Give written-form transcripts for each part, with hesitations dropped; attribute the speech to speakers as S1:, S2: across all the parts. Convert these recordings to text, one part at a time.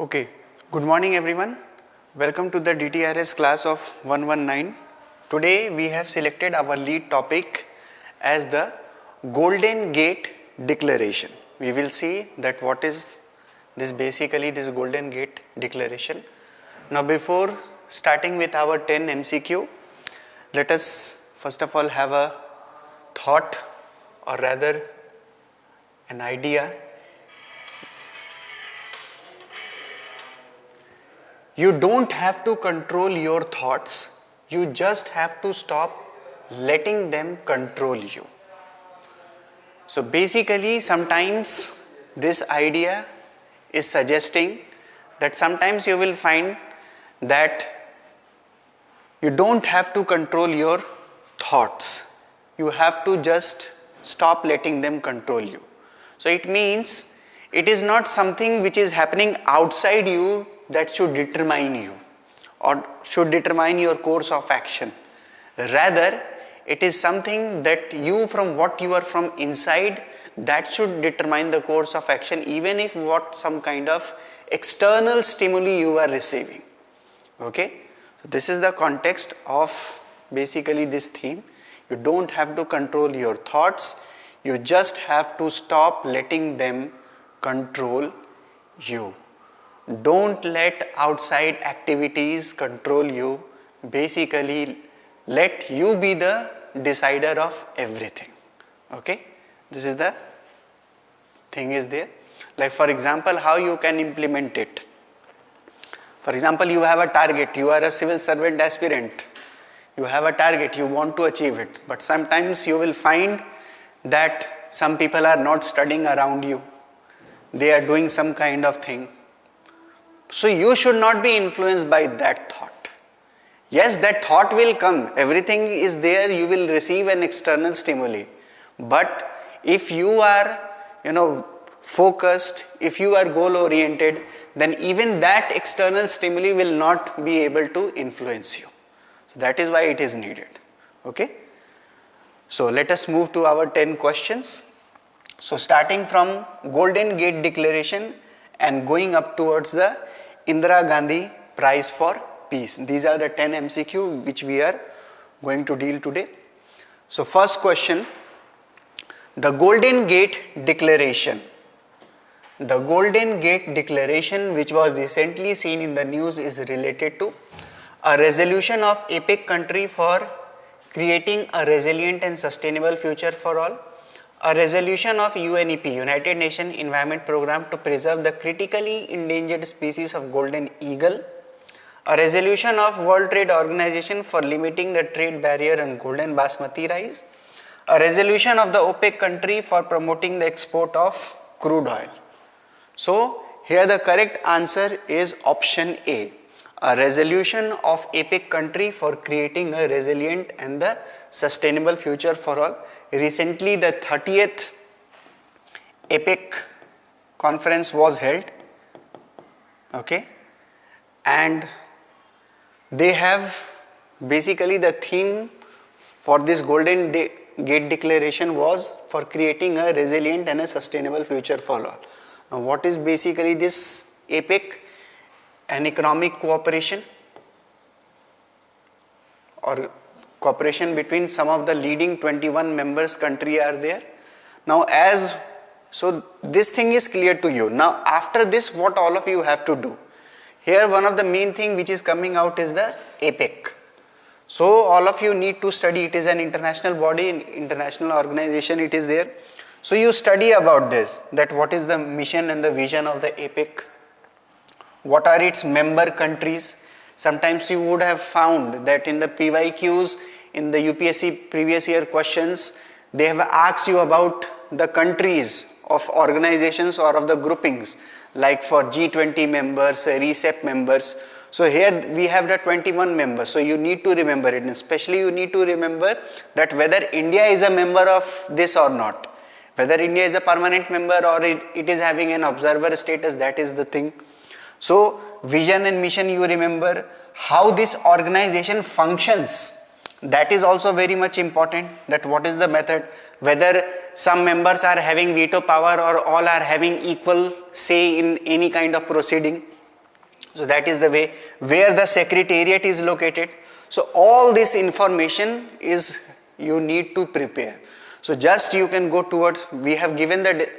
S1: Okay, good morning everyone. Welcome to the DTRS class of 119. Today we have selected our lead topic as the Golden Gate Declaration. We will see that what is this Golden Gate Declaration. Now before starting with our 10 MCQ, let us first of all have a thought, or rather an idea. You don't have to control your thoughts, you just have to stop letting them control you. So basically sometimes this idea is suggesting that sometimes you will find that you don't have to control your thoughts, you have to just stop letting them control you. So it means it is not something which is happening outside you that should determine you or should determine your course of action. Rather, it is something that you, from what you are from inside, that should determine the course of action, even if what some kind of external stimuli you are receiving. Okay? So this is the context of basically this theme. You don't have to control your thoughts, you just have to stop letting them control you. Don't let outside activities control you. Basically, let you be the decider of everything. Okay? This is the thing is there. Like for example, how you can implement it. For example, you have a target. You are a civil servant aspirant. You have a target. You want to achieve it. But sometimes you will find that some people are not studying around you. They are doing some kind of thing. So you should not be influenced by that thought. Yes, that thought will come. Everything is there. You will receive an external stimuli. But if you are, focused, if you are goal oriented, then even that external stimuli will not be able to influence you. So that is why it is needed. Okay? So let us move to our 10 questions. So starting from Golden Gate Declaration and going up towards the Indira Gandhi Prize for Peace. These are the 10 MCQ which we are going to deal today. So first question, the Golden Gate Declaration. The Golden Gate Declaration, which was recently seen in the news, is related to a resolution of APEC country for creating a resilient and sustainable future for all, a resolution of UNEP, United Nations Environment Programme, to preserve the critically endangered species of golden eagle, a resolution of World Trade Organization for limiting the trade barrier on golden basmati rice, a resolution of the OPEC country for promoting the export of crude oil. So here the correct answer is option A. A resolution of APEC country for creating a resilient and the sustainable future for all. Recently the 30th APEC conference was held. Okay, and they have basically the theme for this Golden Gate Declaration was for creating a resilient and a sustainable future for all. Now what is basically this APEC? An economic cooperation or cooperation between some of the leading 21 members country are there. Now so this thing is clear to you. Now after this, what all of you have to do? Here one of the main thing which is coming out is the APEC. So all of you need to study. It is an international body, international organization, it is there. So you study about this, that what is the mission and the vision of the APEC. What are its member countries? Sometimes you would have found that in the PYQs, in the UPSC previous year questions, they have asked you about the countries of organizations or of the groupings, like for G20 members, RCEP members. So here we have the 21 members. So you need to remember it. And especially you need to remember that whether India is a member of this or not. Whether India is a permanent member or it is having an observer status, that is the thing. So vision and mission, you remember how this organization functions. That is also very much important, that what is the method, whether some members are having veto power or all are having equal say in any kind of proceeding. So that is the way where the secretariat is located. So all this information is you need to prepare. So just you can go towards, we have given the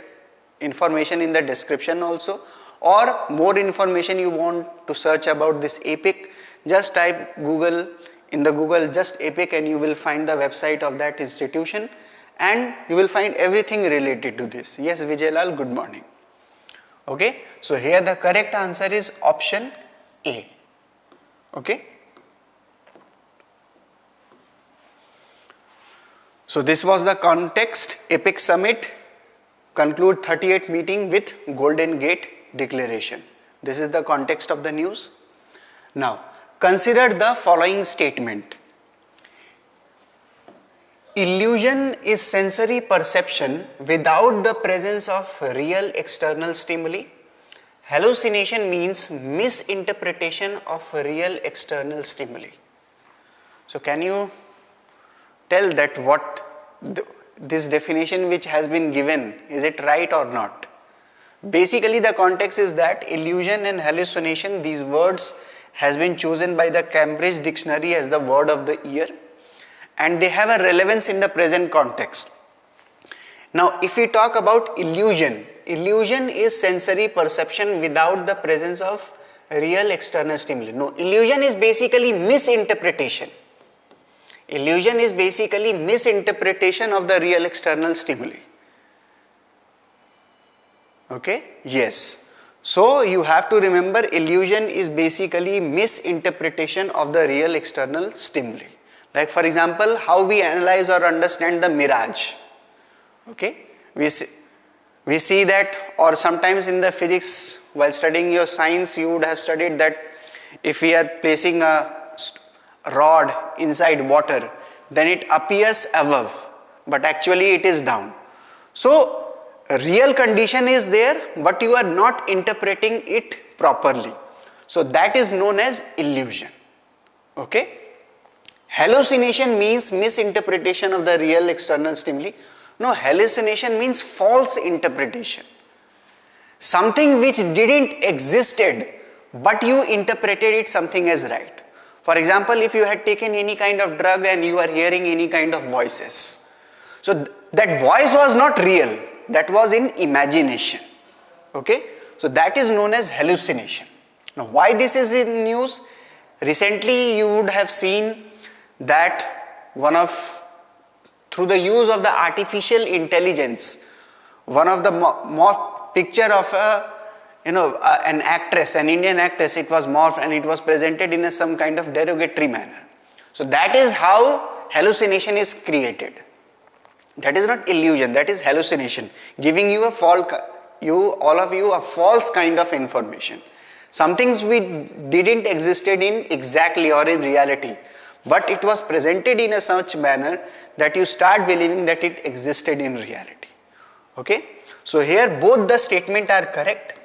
S1: information in the description also, or more information you want to search about this EPIC, just type Google, in the Google just EPIC, and you will find the website of that institution and you will find everything related to this. Yes, Vijay, good morning. Okay, so here the correct answer is option A. Okay. So this was the context. EPIC Summit conclude 38th meeting with Golden Gate Declaration. This is the context of the news. Now consider the following statement. Illusion is sensory perception without the presence of real external stimuli. Hallucination means misinterpretation of real external stimuli. So can you tell that what this definition which has been given, is it right or not? Basically the context is that illusion and hallucination, these words has been chosen by the Cambridge Dictionary as the word of the year, and they have a relevance in the present context. Now if we talk about illusion, illusion is sensory perception without the presence of real external stimuli. No, illusion is basically misinterpretation. Illusion is basically misinterpretation of the real external stimuli. Okay? Yes. So you have to remember, illusion is basically misinterpretation of the real external stimuli. Like for example, how we analyze or understand the mirage. Okay? We see that, or sometimes in the physics, while studying your science, you would have studied that if we are placing a rod inside water, then it appears above, but actually it is down. So a real condition is there, but you are not interpreting it properly. So that is known as illusion. Okay? Hallucination means misinterpretation of the real external stimuli. No, hallucination means false interpretation. Something which didn't existed, but you interpreted it something as right. For example, if you had taken any kind of drug and you are hearing any kind of voices, so that voice was not real, that was in imagination. Okay, so that is known as hallucination. Now why this is in news? Recently you would have seen that through the use of the artificial intelligence, one of the picture of an actress, an Indian actress, it was morphed and it was presented in some kind of derogatory manner. So that is how hallucination is created. That is not illusion, that is hallucination, giving you all of you a false kind of information. Some things we didn't existed in exactly or in reality, but it was presented in a such manner that you start believing that it existed in reality. Okay? So here both the statements are correct.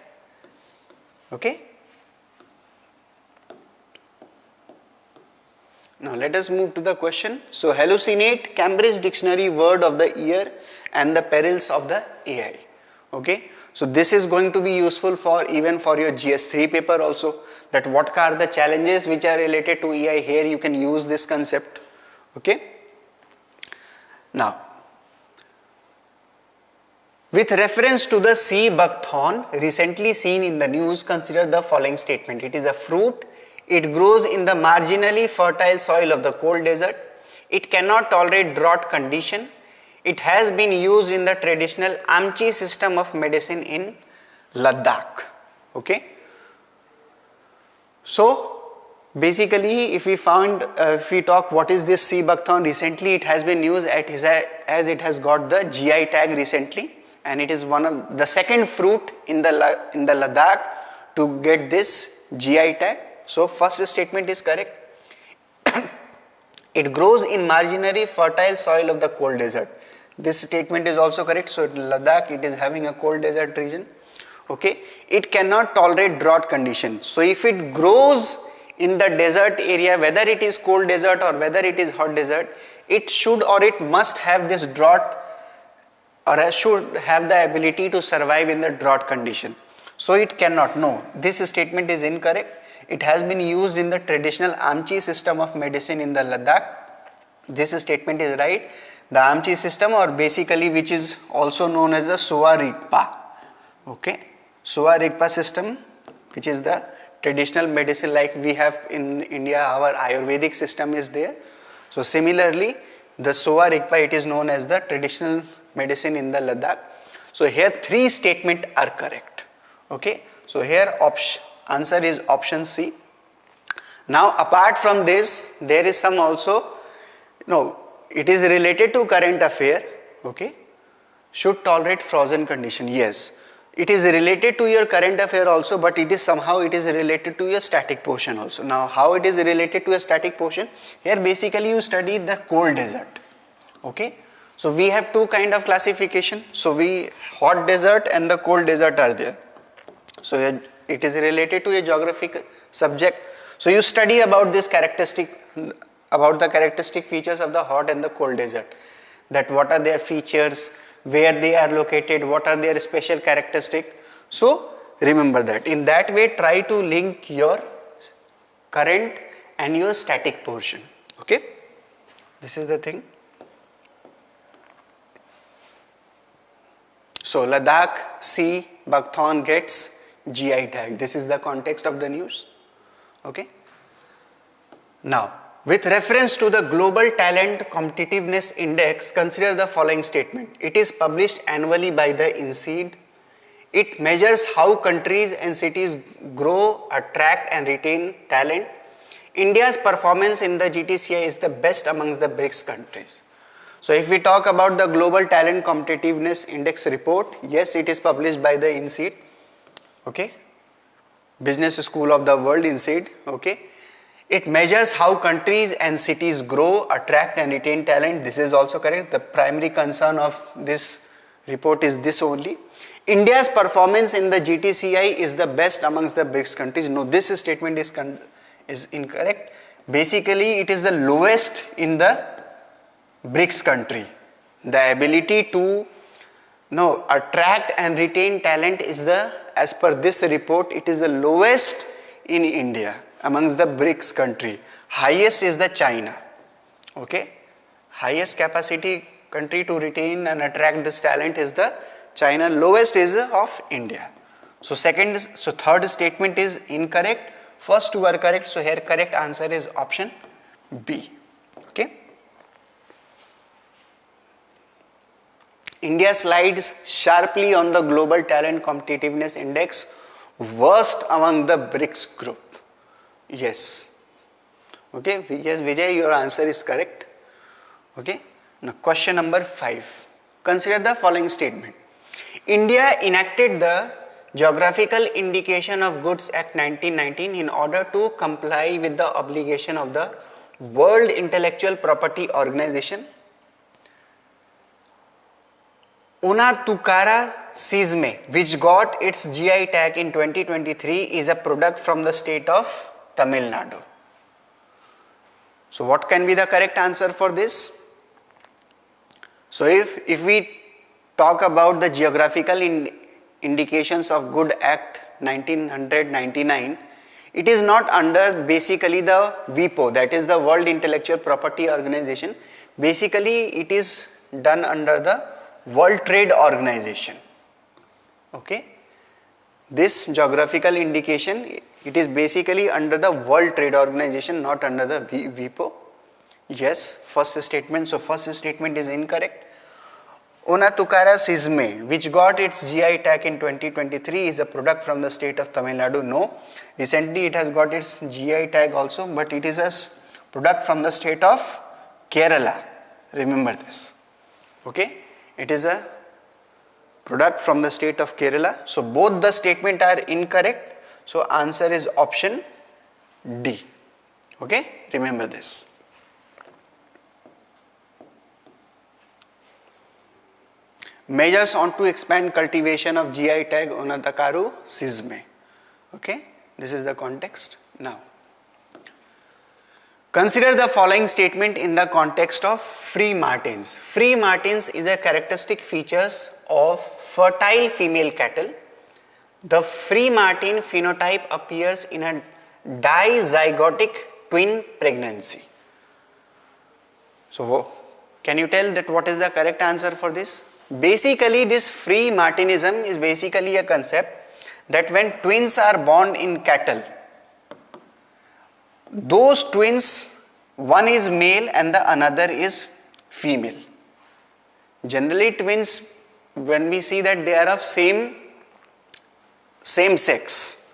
S1: Okay. Now let us move to the question. So hallucinate, Cambridge Dictionary word of the year and the perils of the AI. Okay. So this is going to be useful for even for your GS3 paper also, that what are the challenges which are related to AI. Here you can use this concept. Okay. Now, with reference to the sea buckthorn recently seen in the news, consider the following statement. It is a fruit. It grows in the marginally fertile soil of the cold desert. It cannot tolerate drought condition. It has been used in the traditional Amchi system of medicine in Ladakh. Okay. So basically, if we talk what is this sea buckthorn, recently it has been used as it has got the GI tag recently. And it is one of the second fruit in the Ladakh to get this GI tag. So first statement is correct. It grows in marginally fertile soil of the cold desert. This statement is also correct. So in Ladakh it is having a cold desert region. Okay. It cannot tolerate drought condition. So if it grows in the desert area, whether it is cold desert or whether it is hot desert, it should or it must have this drought, or should have the ability to survive in the drought condition. So it cannot. No, this statement is incorrect. It has been used in the traditional Amchi system of medicine in the Ladakh. This statement is right. The Amchi system, or basically which is also known as the Sowa Rigpa. Okay, Sowa Rigpa system, which is the traditional medicine like we have in India, our Ayurvedic system is there. So similarly, the Sowa Rigpa, it is known as the traditional medicine in the Ladakh. So here 3 statements are correct. Okay, so here answer is option C. Now apart from this, there is some also, it is related to current affair. Okay, should tolerate frozen condition. Yes, it is related to your current affair also, but it is somehow it is related to your static portion also. Now how it is related to a static portion? Here basically you study the cold desert. Okay, so we have 2 kind of classification. So hot desert and the cold desert are there. So it is related to a geographic subject. So you study about this about the characteristic features of the hot and the cold desert. That what are their features, where they are located, what are their special characteristics. So remember that. In that way, try to link your current and your static portion. Okay, this is the thing. So Ladakh Sea Buckthorn gets GI tag. This is the context of the news. Okay. Now, with reference to the Global Talent Competitiveness Index, consider the following statement. It is published annually by the INSEAD. It measures how countries and cities grow, attract and retain talent. India's performance in the GTCI is the best amongst the BRICS countries. So if we talk about the Global Talent Competitiveness Index report, yes, it is published by the INSEAD. Okay, Business School of the World, INSEAD. Okay, it measures how countries and cities grow, attract and retain talent. This is also correct. The primary concern of this report is this only. India's performance in the GTCI is the best amongst the BRICS countries. No, this statement is incorrect. Basically, it is the lowest in the BRICS country. The ability to attract and retain talent is as per this report, it is the lowest in India amongst the BRICS country. Highest is the China. Okay, highest capacity country to retain and attract this talent is the China. Lowest is of India. So third statement is incorrect. First 2 are correct. So here correct answer is option B. Okay. India slides sharply on the Global Talent Competitiveness Index, worst among the BRICS group. Yes. Okay, yes, Vijay, your answer is correct. Okay. Now question number 5. Consider the following statement. India enacted the Geographical Indication of Goods Act 1919 in order to comply with the obligation of the World Intellectual Property Organization. Unatukara Sisme, which got its GI tag in 2023, is a product from the state of Tamil Nadu. So what can be the correct answer for this? So if we talk about the Geographical Indications of Good Act 1999, it is not under basically the WIPO, that is the World Intellectual Property Organization. Basically it is done under the World Trade Organization. Okay, this geographical indication, it is basically under the World Trade Organization, not under the WIPO. Yes, first statement. So first statement is incorrect. Unatukara Sisme, which got its GI tag in 2023, is a product from the state of Tamil Nadu. No, recently it has got its GI tag also, but it is a product from the state of Kerala. Remember this. Okay. It is a product from the state of Kerala. So both the statement are incorrect. So answer is option D. Okay, remember this. Measures on to expand cultivation of GI tag Unatakaru Sisme. Okay, this is the context. Now, consider the following statement in the context of free martins. Free martins is a characteristic features of fertile female cattle. The free martin phenotype appears in a dizygotic twin pregnancy. So can you tell that what is the correct answer for this? Basically, this free Martinism is basically a concept that when twins are born in cattle, those twins, one is male and the another is female. Generally twins, when we see that they are of same sex,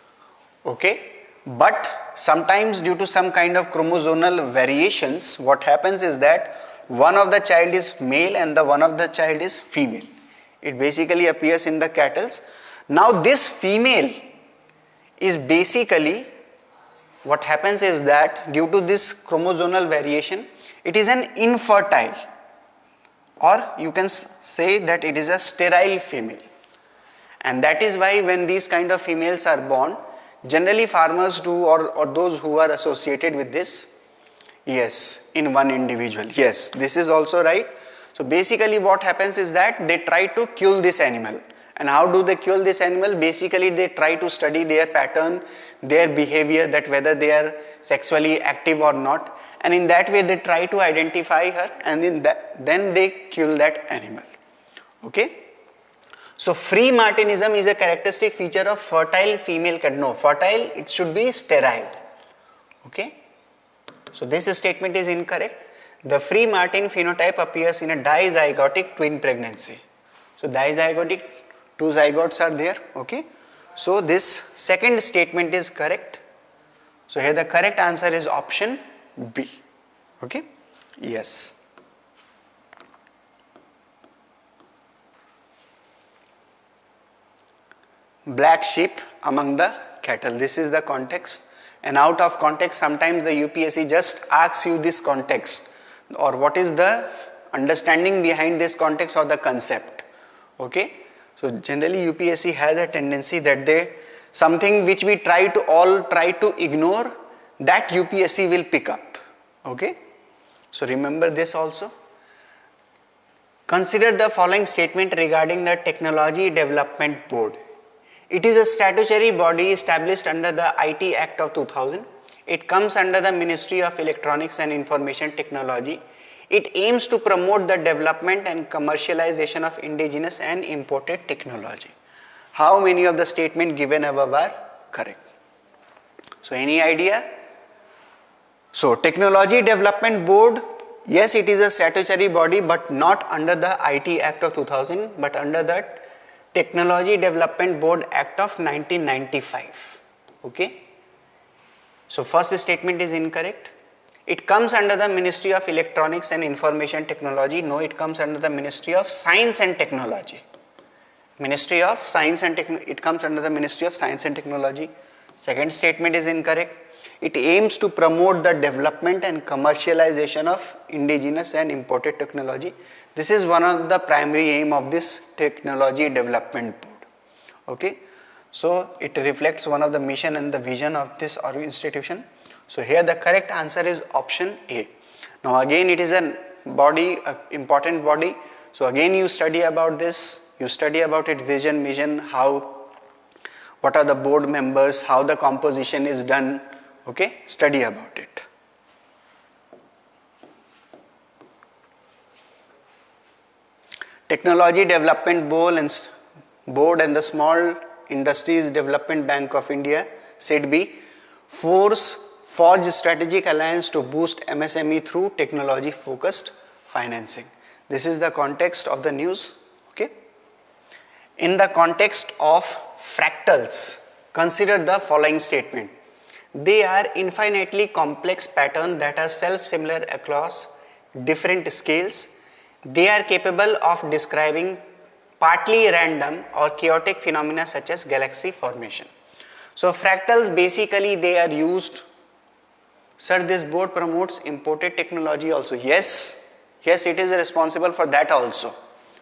S1: okay, but sometimes due to some kind of chromosomal variations, what happens is that one of the child is male and the one of the child is female. It basically appears in the cattle. Now this female is basically, what happens is that due to this chromosomal variation, it is an infertile, or you can say that it is a sterile female. And that is why when these kind of females are born, generally farmers do, or those who are associated with this, yes, in one individual. Yes, this is also right. So basically what happens is that they try to kill this animal. And how do they kill this animal? Basically they try to study their pattern, their behavior, that whether they are sexually active or not. And in that way they try to identify her, and then they kill that animal. Okay. So free Martinism is a characteristic feature of fertile female cat. No, fertile, it should be sterile. Okay. So this statement is incorrect. The free Martin phenotype appears in a dizygotic twin pregnancy. So dizygotic, two zygotes are there. Okay. So this second statement is correct. So here the correct answer is option B. Okay. Yes. Black sheep among the cattle. This is the context. And out of context, sometimes the UPSC just asks you this context, or what is the understanding behind this context or the concept. Okay. So generally UPSC has a tendency that something which we try to ignore, that UPSC will pick up. Okay. So remember this also. Consider the following statement regarding the Technology Development Board. It is a statutory body established under the IT Act of 2000. It comes under the Ministry of Electronics and Information Technology. It aims to promote the development and commercialization of indigenous and imported technology. How many of the statements given above are correct? So any idea? So Technology Development Board, yes, it is a statutory body, but not under the IT Act of 2000, but under the Technology Development Board Act of 1995. Okay. So first statement is incorrect. It comes under the Ministry of Electronics and Information Technology. No, it comes under the Ministry of Science and Technology. Ministry of Science and Technology. It comes under the Ministry of Science and Technology. Second statement is incorrect. It aims to promote the development and commercialization of indigenous and imported technology. This is one of the primary aim of this Technology Development Board. Okay. So it reflects one of the mission and the vision of this institution. So here the correct answer is option A. Now again it is a body, an important body. So again you study about this, you study about its vision, mission, what are the board members, how the composition is done. Okay, study about it. Technology Development Board and the Small Industries Development Bank of India, SIDBI, forge strategic alliance to boost MSME through technology focused financing. This is the context of the news. Okay. In the context of fractals, consider the following statement. They are infinitely complex patterns that are self-similar across different scales. They are capable of describing partly random or chaotic phenomena such as galaxy formation. So fractals basically they are used. Sir, this board promotes imported technology also. Yes, it is responsible for that also,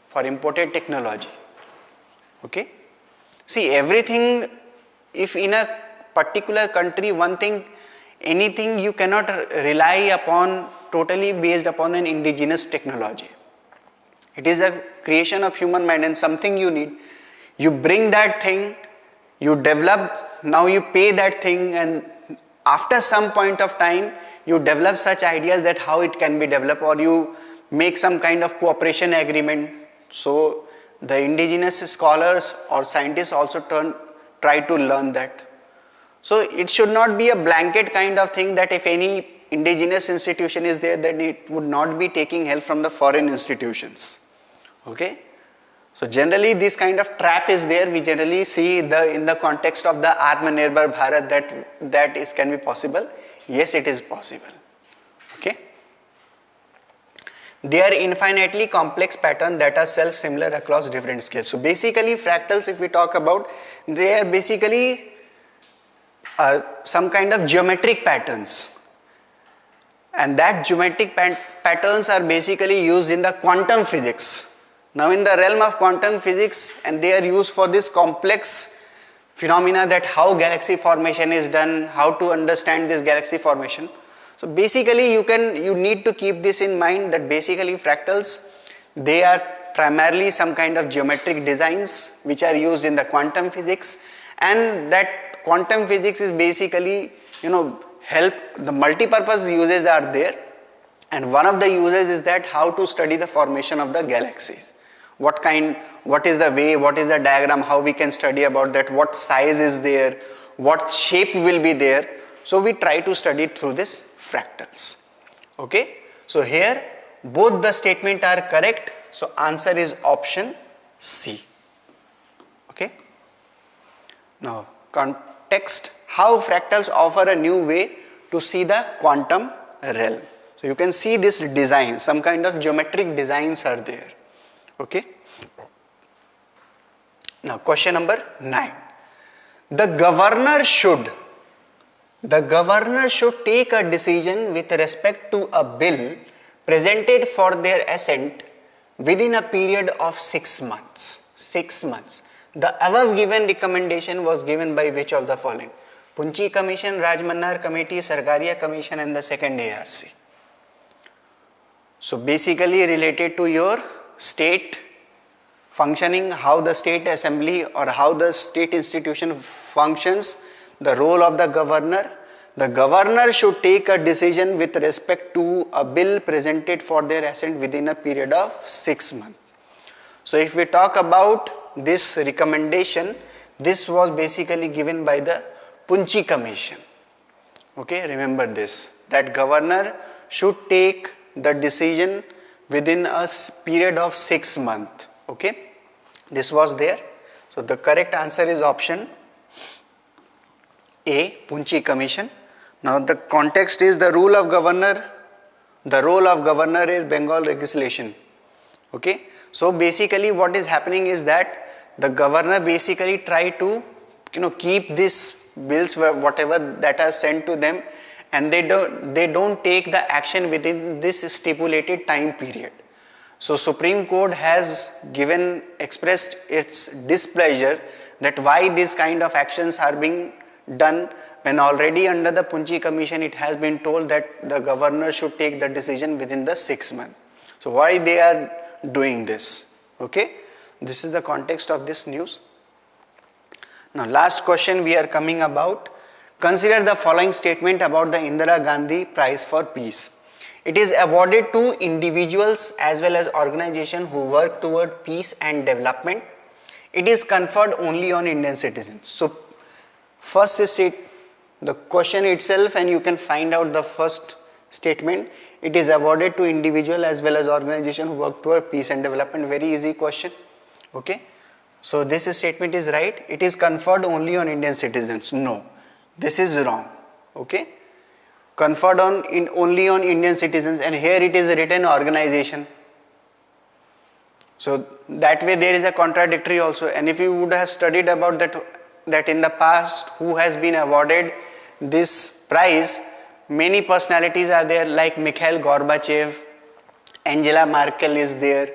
S1: for imported technology. Okay. See, everything, if in a particular country, anything you cannot rely upon totally based upon an indigenous technology. It is a creation of human mind and something you need. You bring that thing, you develop, now you pay that thing and after some point of time you develop such ideas that how it can be developed, or you make some kind of cooperation agreement. So the indigenous scholars or scientists also try to learn that. So it should not be a blanket kind of thing that if any indigenous institution is there, then it would not be taking help from the foreign institutions. Okay. So generally this kind of trap is there. We generally see in the context of the Atmanirbhar Bharat that can be possible. Yes, it is possible. Okay. They are infinitely complex patterns that are self-similar across different scales. So basically fractals, if we talk about, they are basically some kind of geometric patterns. And that geometric patterns are basically used in the quantum physics. Now in the realm of quantum physics, and they are used for this complex phenomena that how galaxy formation is done, how to understand this galaxy formation. So basically you need to keep this in mind, that basically fractals, they are primarily some kind of geometric designs which are used in the quantum physics, and that quantum physics is basically, help, the multi-purpose uses are there, and one of the uses is that how to study the formation of the galaxies. What is the way, what is the diagram, how we can study about that, what size is there, what shape will be there. So we try to study it through this fractals. Okay. So here both the statement are correct. So answer is option C. Okay. Now context, how fractals offer a new way to see the quantum realm. So you can see this design, some kind of geometric designs are there. Okay. Now question number 9. The governor should take a decision with respect to a bill presented for their assent within a period of 6 months. 6 months. The above given recommendation was given by which of the following? Punchi Commission, Rajmannar Committee, Sarkaria Commission, and the second ARC. So basically related to your state functioning, how the state assembly or how the state institution functions, the role of the governor. The governor should take a decision with respect to a bill presented for their assent within a period of 6 months. So if we talk about this recommendation, this was basically given by the Punchi Commission. Okay, remember this, that governor should take the decision within a period of 6 months. Okay, this was there. So the correct answer is option A, Punchi Commission. Now the context is the role of governor. The role of governor is Bengal legislation. Okay, so basically what is happening is that the governor basically try to keep these bills whatever that are sent to them, and they don't take the action within this stipulated time period. So Supreme Court has expressed its displeasure that why these kind of actions are being done when already under the Punchi Commission it has been told that the governor should take the decision within the 6 months. So why they are doing this? Okay, this is the context of this news. Now last question we are coming about. Consider the following statement about the Indira Gandhi Prize for Peace. It is awarded to individuals as well as organizations who work toward peace and development. It is conferred only on Indian citizens. So first state the question itself, and you can find out the first statement. It is awarded to individual as well as organization who work toward peace and development. Very easy question. Okay, so this statement is right. It is conferred only on Indian citizens. No, this is wrong. Okay, conferred only on Indian citizens, and here it is written organization. So that way there is a contradictory also. And if you would have studied about that in the past who has been awarded this prize, many personalities are there like Mikhail Gorbachev, Angela Merkel is there,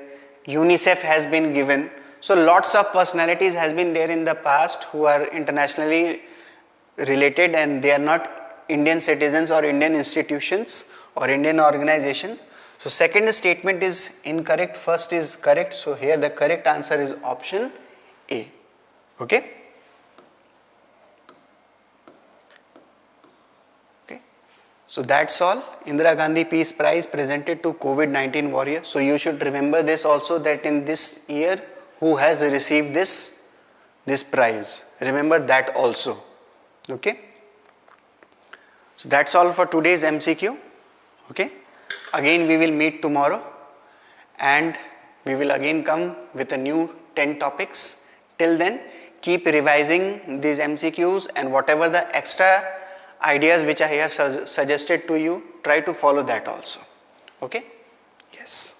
S1: UNICEF has been given. So lots of personalities has been there in the past who are internationally related, and they are not Indian citizens or Indian institutions or Indian organizations. So second statement is incorrect, first is correct. So here the correct answer is option A. Okay. So that's all. Indira Gandhi Peace Prize presented to COVID-19 warrior. So you should remember this also, that in this year who has received this prize. Remember that also. Okay. So that's all for today's MCQ. Okay. Again we will meet tomorrow and we will again come with a new 10 topics. Till then, keep revising these MCQs and whatever the extra ideas which I have suggested to you, try to follow that also. Okay? Yes.